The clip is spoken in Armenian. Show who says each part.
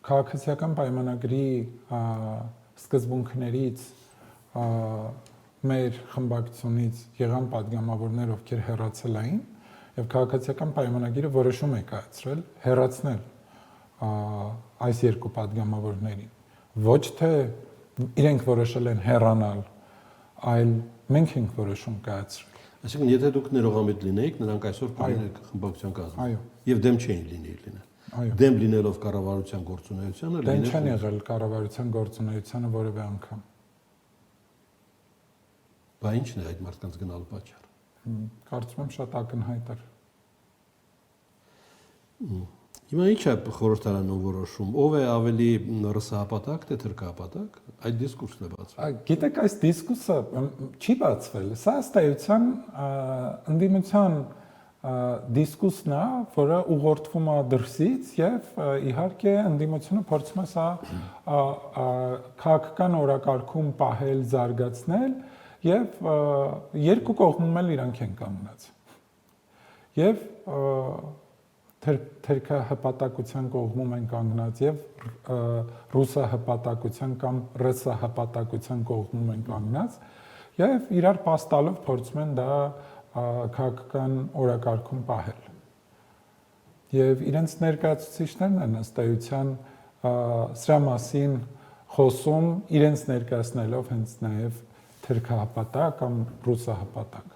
Speaker 1: քաղաքացիական պայմանագրի սկզբունքներից մեր խմբակցությունից եղան падգամավորներ, ովքեր հեռացել էին, եւ քաղաքացիական պայմանագիրը որոշում է կայացրել հեռացնել այս երկու падգամավորներին։ Ոչ թե իրենք որոշել են հեռանալ, այլ մենք ենք որոշում կայացրել։
Speaker 2: Այսինքն, եթե դուք ներողամիտ լինեիք, նրանք այսօր կլիներ խմբակցության կազմում։
Speaker 1: Այո։
Speaker 2: Եվ դեմ չէին լինել։
Speaker 1: Այո։
Speaker 2: Դեմ լինելով կառավարության գործունեությանը,
Speaker 1: դեմ չեն եղել կառավարության գործունեությանը որևէ անգամ։
Speaker 2: Բա ի՞նչն է այդ մարդկանց գնալու պատճառը։
Speaker 1: Կարծում եմ շատ ակնհայտ է։
Speaker 2: Հիմա ի՞նչ է խորհրդարանում որոշում, ով է ավելի ռսահապատակ, թե թրքահապատակ, այդ դիսկուրսն է բացվել։
Speaker 1: Գիտեք, այս դիսկուրսը չի բացվել, սա ըստ էության ընդդիմության դիսկուրսն է, որը ուղղորդվում է դրսից եւ իհարկե ընդդիմությունը փորձում է սա քաղաքական օրակարգում պահել, զարգացնել եւ երկու կողմում էլ իրանք են կանգնած։ Եվ թերքահպատակության կողմում են կանգնած եւ ռուսահպատակության կամ ռսահպատակության կողմում են կանգնած եւ իրար պաստալով փորձում են դա քաղաքական օրակարգում պահել։ Եվ իրենց ներկայացուցիչներն են ըստ էության սրա մասին խոսում, իրենց ներկայացնելով հենց նաեւ թերքահպատակ կամ ռուսահպատակ։